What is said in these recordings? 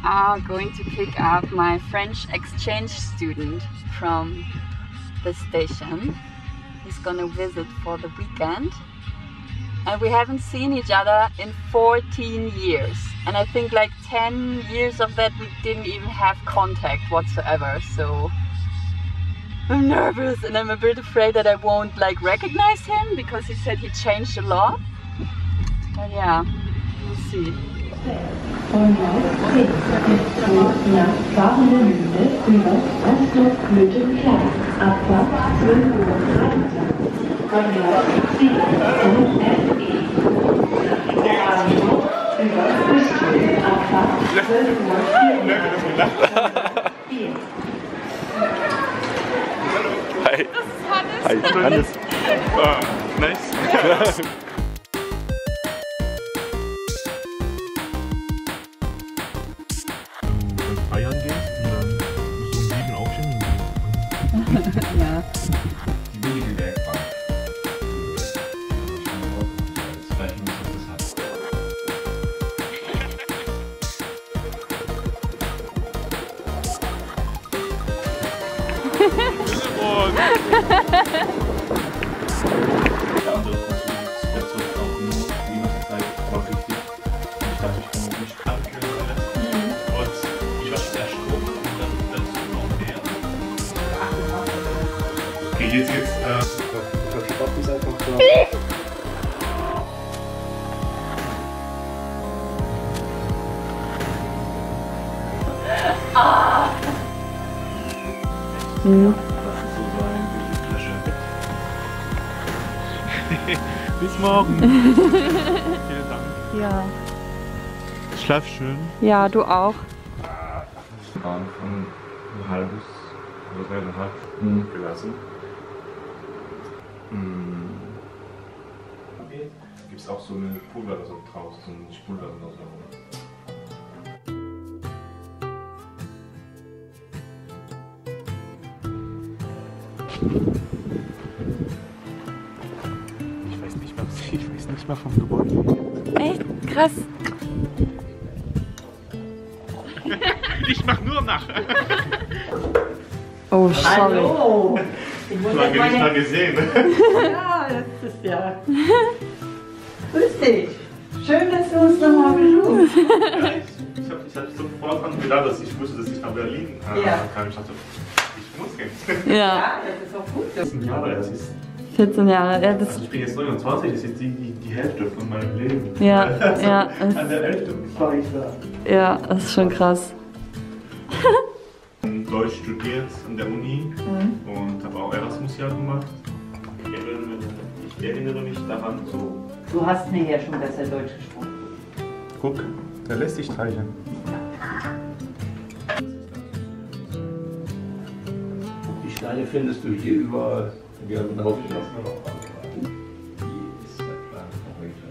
are going to pick up my French exchange student from the station. He's gonna visit for the weekend. And we haven't seen each other in 14 years. And I think like 10 years of that we didn't even have contact whatsoever. So I'm nervous and I'm a bit afraid that I won't like recognize him because he said he changed a lot. But yeah, we'll see. Hi. Hi, Hannes. Nice. Feiern gehst und dann musst du um 7 aufstehen. Ja. Die billige Werkbank. Das weiß nicht, was das hat. Der andere Kurs ist jetzt auch nur die ganze Zeit, aber richtig. Ich dachte, ich kann mich abkühlen. Und ich war sehr Strom und dann dazu noch mehr. Okay, jetzt Stopp ist einfach da. Mhm. Das ist so sein, die Flasche. Bis morgen. Vielen Dank. Ja. Schlaf schön. Ja, du auch. Waren von ein halbes oder 3,5 gelassen. Gibt es auch so eine Pulver so draußen, so ein Pulver oder so. Ich weiß nicht mal vom Gebäude. Echt? Krass. Ich mach nur nach. Oh, sorry. Hallo! Ich muss Lange nicht mal gesehen. Ja, das ist ja. Grüß dich! Schön, dass du uns nochmal besuchst. Ja, ich hab sofort dran gedacht, dass ich wusste, dass ich nach Berlin kann. Ja. Ich dachte, ich muss hin. Ja, Ja, das ist auch gut. 14 Jahre, das ist. 14 Jahre. Ja, das, Also ich bin jetzt 29, das ist jetzt die Hälfte von meinem Leben. ja, Also ja, an der Hälfte war ich da. ja, das ist schon krass. Deutsch studiert an der Uni und habe auch Erasmus-Jahr gemacht. Ich erinnere mich daran so. Du hast mir ja schon besser Deutsch gesprochen. Guck, der lässt sich streicheln. Die Steine findest du hier überall. Wir haben auch hier noch angefangen. Hier ist der Plan für heute.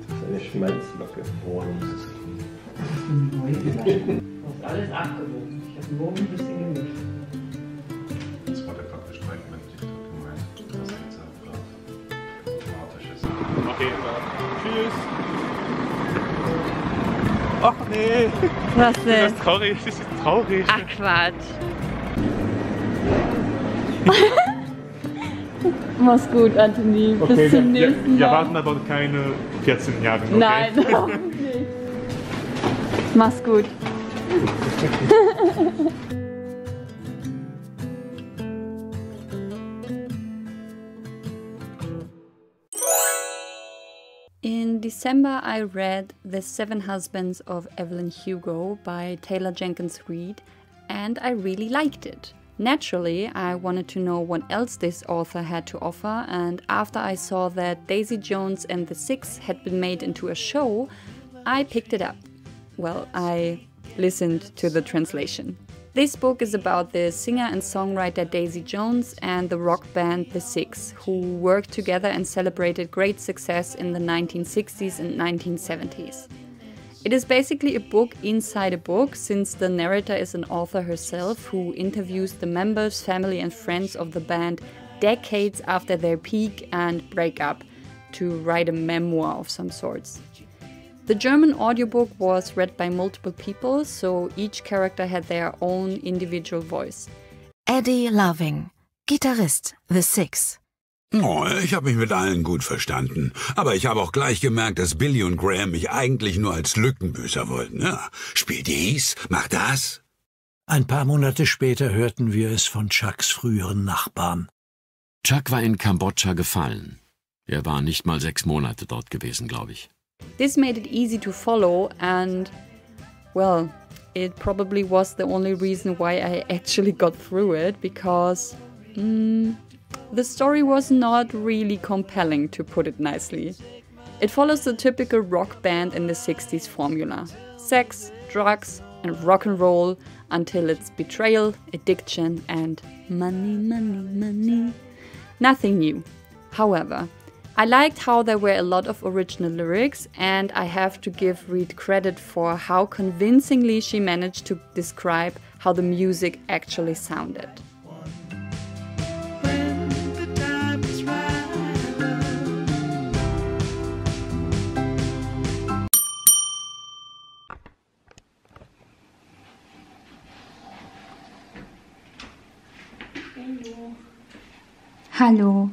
Das ist eine Schmelzlocke. Oh, das ist Du hast alles abgewogen. Ich habe nur ein bisschen gemischt. Das war der praktische Streik, wenn ich gemeint, das ist jetzt automatisches. Okay, tschüss. Ach nee. Was Das denn? ist traurig. Das ist traurig. Ach Quatsch. Mach's gut, Anthony. Bis zum nächsten Mal. Wir warten aber keine 14 Jahre. Okay? Nein, überhaupt nicht. Mach's gut. In December, I read The Seven Husbands of Evelyn Hugo by Taylor Jenkins Reid, and I really liked it. Naturally, I wanted to know what else this author had to offer, and after I saw that Daisy Jones and the Six had been made into a show, I picked it up. Well, I listened to the translation. This book is about the singer and songwriter Daisy Jones and the rock band The Six, who worked together and celebrated great success in the 1960s and 1970s. It is basically a book inside a book, since the narrator is an author herself who interviews the members, family and friends of the band decades after their peak and breakup to write a memoir of some sorts. The German audiobook was read by multiple people, so each character had their own individual voice. Eddie Loving, Gitarrist, The Six. Oh, ich habe mich mit allen gut verstanden. Aber ich habe auch gleich gemerkt, dass Billy und Graham mich eigentlich nur als Lückenbüßer wollten. Ja, spiel dies, mach das. Ein paar Monate später hörten wir es von Chucks früheren Nachbarn. Chuck war in Kambodscha gefallen. Er war nicht mal 6 Monate dort gewesen, glaube ich. This made it easy to follow and, well, it probably was the only reason why I actually got through it, because the story was not really compelling, to put it nicely. It follows the typical rock band in the 60s formula. Sex, drugs and rock and roll until it's betrayal, addiction and money, money, money. Nothing new. However, I liked how there were a lot of original lyrics, and I have to give Reid credit for how convincingly she managed to describe how the music actually sounded. Hallo.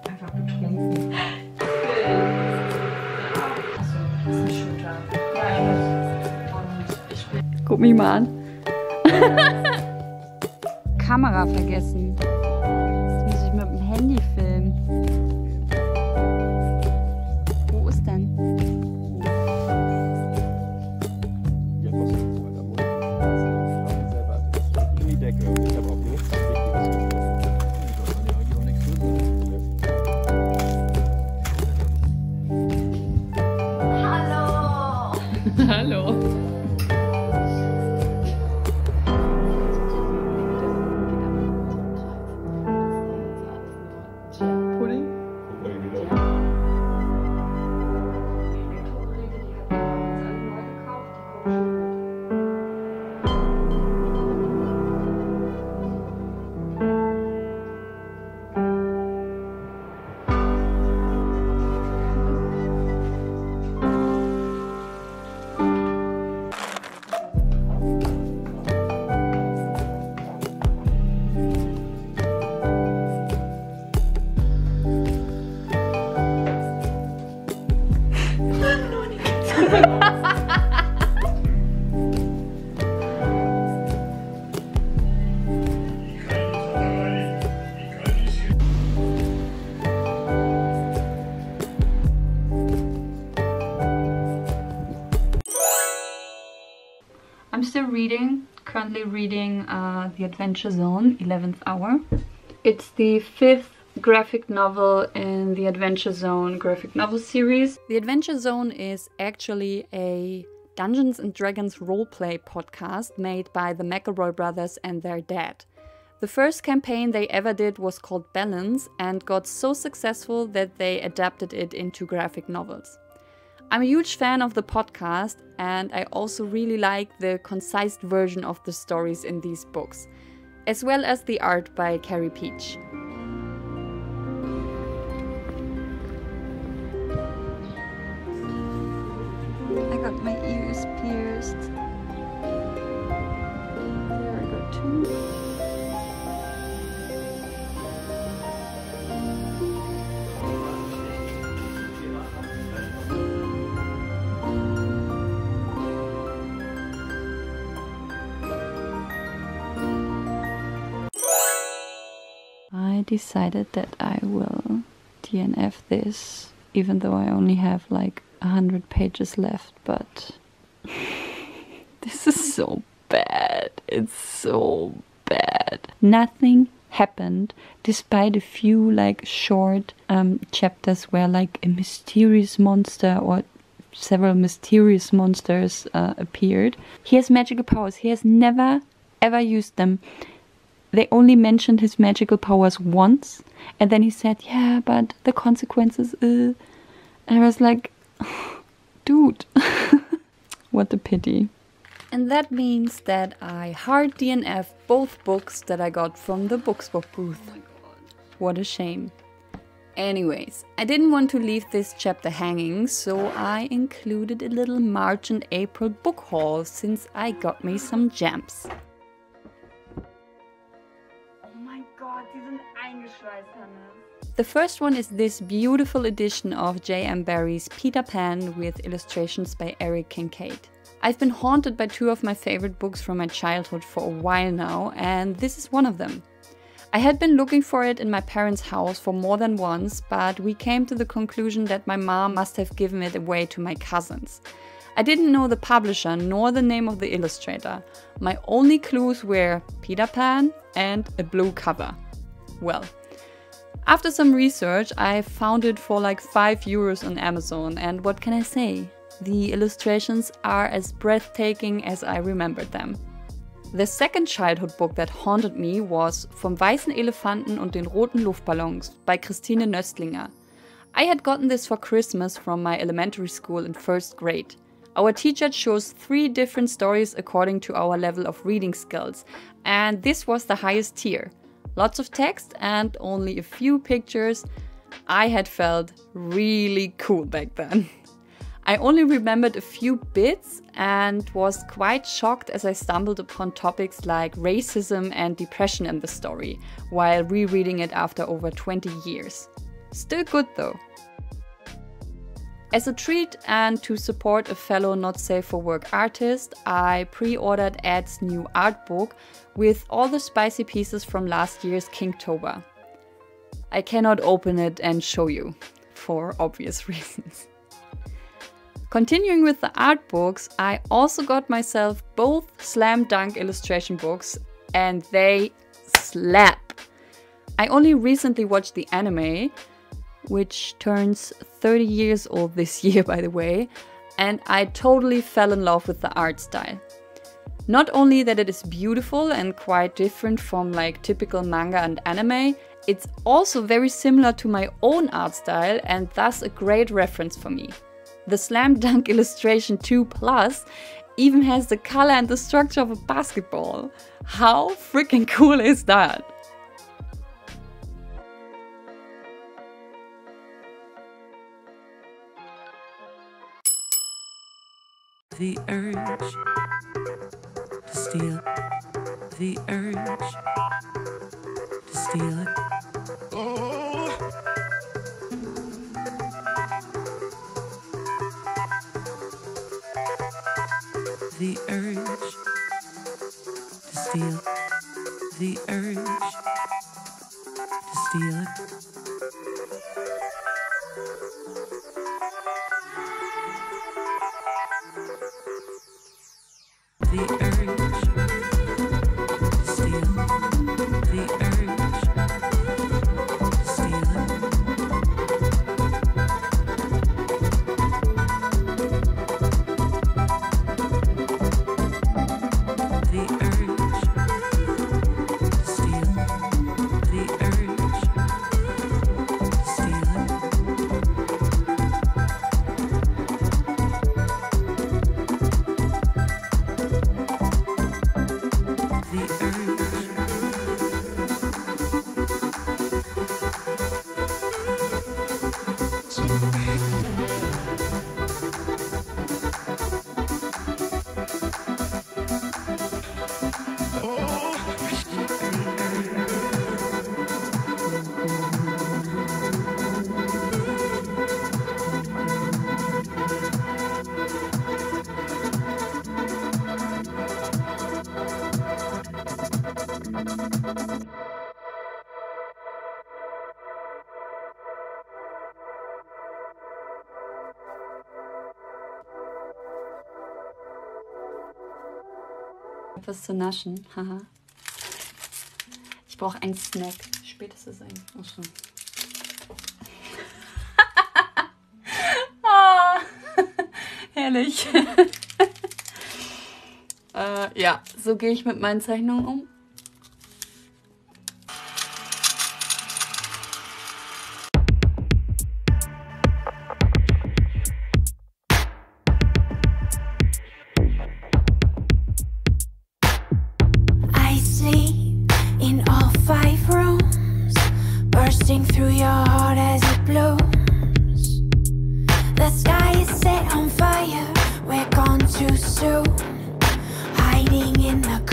Einfach betrunken. Achso, das ist ein Shooter. Ja, und ich bin. Guck mich mal an. Kamera vergessen. Jetzt muss ich mit dem Handy filmen. Wo ist denn? Hallo! Hallo. I'm still currently reading The Adventure Zone, 11th Hour. It's the 5th graphic novel in the Adventure Zone graphic novel series. The Adventure Zone is actually a Dungeons & Dragons roleplay podcast made by the McElroy brothers and their dad. The first campaign they ever did was called Balance and got so successful that they adapted it into graphic novels. I'm a huge fan of the podcast, and I also really like the concise version of the stories in these books, as well as the art by Carrie Peach. I got my ears pierced. There I go too. I decided that I will DNF this, even though I only have like 100 pages left, but this is so bad. It's so bad. Nothing happened despite a few like short chapters where like a mysterious monster or several mysterious monsters appeared. He has magical powers. He has never ever used them. they only mentioned his magical powers once, and then he said, yeah, but the consequences, And I was like, dude, what a pity. And that means that I hard DNF both books that I got from the Bookswap booth. Oh my god. What a shame. Anyways, I didn't want to leave this chapter hanging, so I included a little March and April book haul since I got me some gems. Oh my god, die sind eingeschweißt, Hannes. The first one is this beautiful edition of J.M. Barrie's Peter Pan with illustrations by Eric Kincaid. I've been haunted by two of my favorite books from my childhood for a while now, and this is one of them. I had been looking for it in my parents' house for more than once, but we came to the conclusion that my mom must have given it away to my cousins. I didn't know the publisher nor the name of the illustrator. My only clues were Peter Pan and a blue cover. Well, after some research, I found it for like €5 on Amazon, and what can I say? The illustrations are as breathtaking as I remembered them. The second childhood book that haunted me was Vom weißen Elefanten und den roten Luftballons by Christine Nöstlinger. I had gotten this for Christmas from my elementary school in first grade. Our teacher chose 3 different stories according to our level of reading skills, and this was the highest tier. Lots of text and only a few pictures. I had felt really cool back then. I only remembered a few bits and was quite shocked as I stumbled upon topics like racism and depression in the story, while rereading it after over 20 years. Still good though. As a treat and to support a fellow not safe for work artist, I pre-ordered Ed's new art book with all the spicy pieces from last year's Kingtober. I cannot open it and show you, for obvious reasons. Continuing with the art books, I also got myself both Slam Dunk illustration books, and they slap. I only recently watched the anime, which turns 30 years old this year, by the way, and I totally fell in love with the art style. Not only that it is beautiful and quite different from like typical manga and anime, it's also very similar to my own art style and thus a great reference for me. The Slam Dunk Illustration 2 Plus even has the color and the structure of a basketball. How freaking cool is that? The urge to steal, the urge to steal it. Oh. The urge to steal, the urge to steal it. The urge to steal, the urge to steal it. Etwas zu naschen, haha. Ich brauche einen Snack. Wie spät ist es eigentlich? Oh, schon. Herrlich. Ja, so gehe ich mit meinen Zeichnungen um.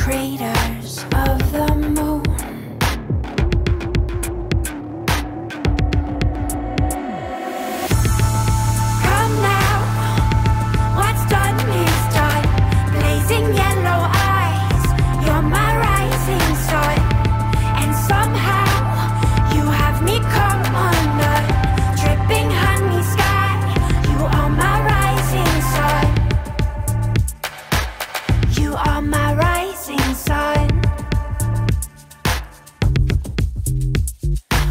craters of the moon. Come now, what's done is done. Blazing yellow eyes, you're my rising sun. And somehow you have me come undone. Dripping honey sky, you are my rising sun. You are my rising sun.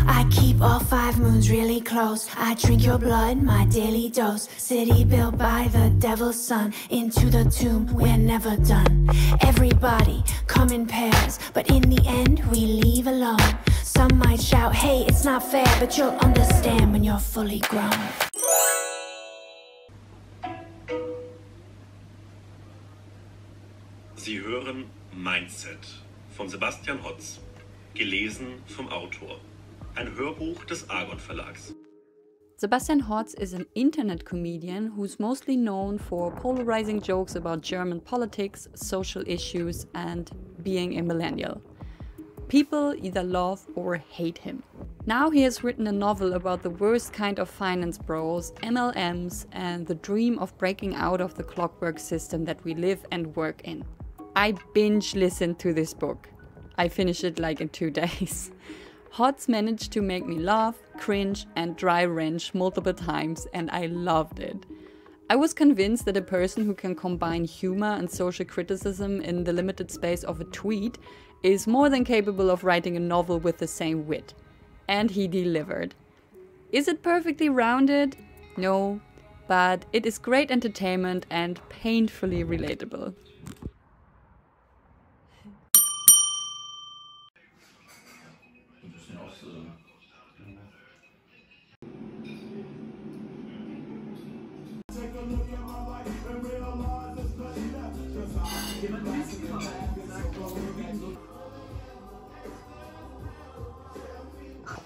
I keep all 5 moons really close. I drink your blood, my daily dose. City built by the devil's son. Into the tomb, we're never done. Everybody come in pairs, but in the end we leave alone. Some might shout, hey, it's not fair, but you'll understand when you're fully grown. Sie hören Mindset von Sebastian Hotz, gelesen vom Autor. Ein Hörbuch des Argon Verlags. Sebastian Hotz is an internet comedian who's mostly known for polarizing jokes about German politics, social issues, and being a millennial. People either love or hate him. Now he has written a novel about the worst kind of finance bros, MLMs, and the dream of breaking out of the clockwork system that we live and work in. I binge listened to this book. I finished it like in 2 days. Hotz managed to make me laugh, cringe, and dry wrench multiple times, and I loved it. I was convinced that a person who can combine humor and social criticism in the limited space of a tweet is more than capable of writing a novel with the same wit. And he delivered. Is it perfectly rounded? No, but it is great entertainment and painfully relatable.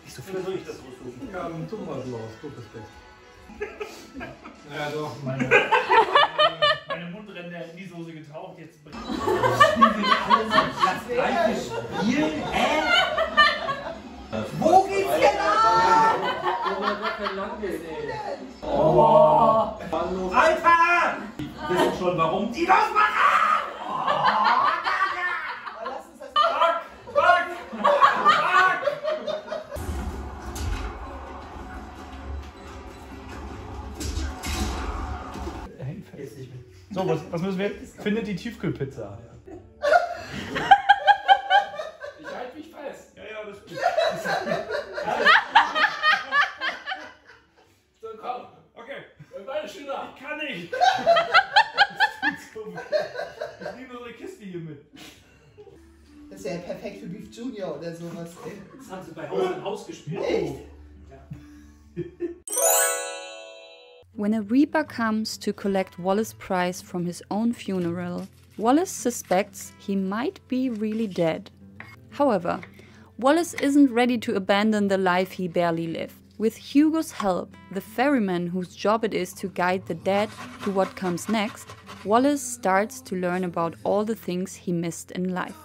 So viel soll ich das ausrufen? Ja, tu mal so aus, guck das Bett. Ja doch, meine Mundränder in die Soße getaucht, jetzt Lass spielen, hä? Wo geht's denn ab? Oh! Alter! Wir wissen schon warum. Die Laufmacher! So, was müssen wir jetzt? Findet die Tiefkühlpizza. Ich halte mich fest. Ja, das ist gut. So, komm. Okay. Meine Schüler. Ich kann nicht. Das tut so weh. Ich nehme so eine Kiste hier mit. Das ist ja perfekt für Beef Junior oder sowas. Das haben sie bei Haus in Haus gespielt. Echt? Ja. When a reaper comes to collect Wallace's prize from his own funeral, Wallace suspects he might be really dead. However, Wallace isn't ready to abandon the life he barely lived. With Hugo's help, the ferryman whose job it is to guide the dead to what comes next, Wallace starts to learn about all the things he missed in life.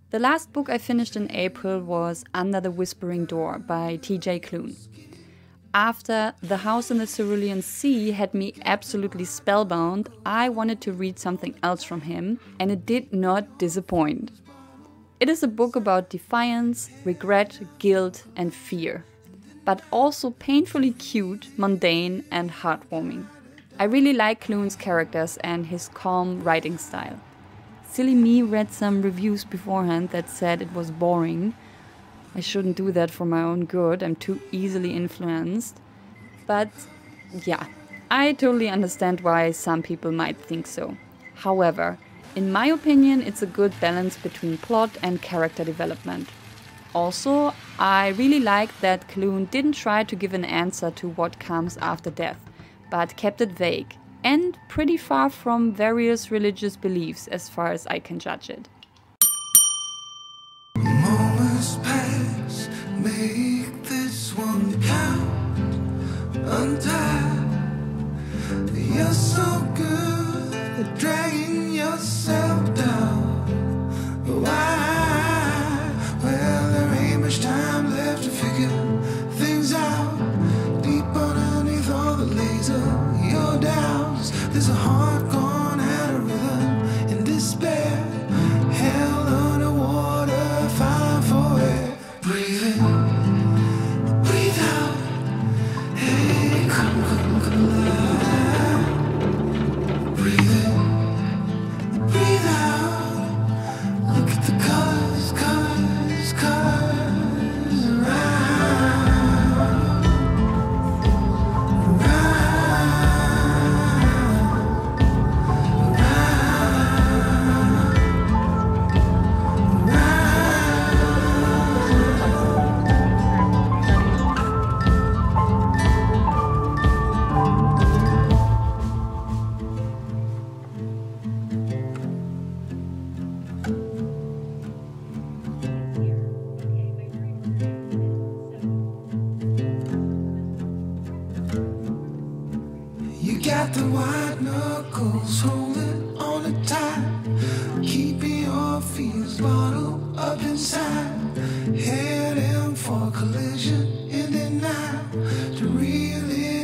The last book I finished in April was Under the Whispering Door by T.J. Klune. After The House in the Cerulean Sea had me absolutely spellbound, I wanted to read something else from him, and it did not disappoint. It is a book about defiance, regret, guilt, and fear, but also painfully cute, mundane, and heartwarming. I really like Klune's characters and his calm writing style. Silly me read some reviews beforehand that said it was boring. I shouldn't do that for my own good, I'm too easily influenced. But yeah, I totally understand why some people might think so. However, in my opinion, it's a good balance between plot and character development. Also, I really like that Klune didn't try to give an answer to what comes after death, but kept it vague, and pretty far from various religious beliefs as far as I can judge it. Make this one count untied. You're so good at dragging yourself down. walls holding on to time, keeping your fears bottled up inside, heading for collision in the night to relive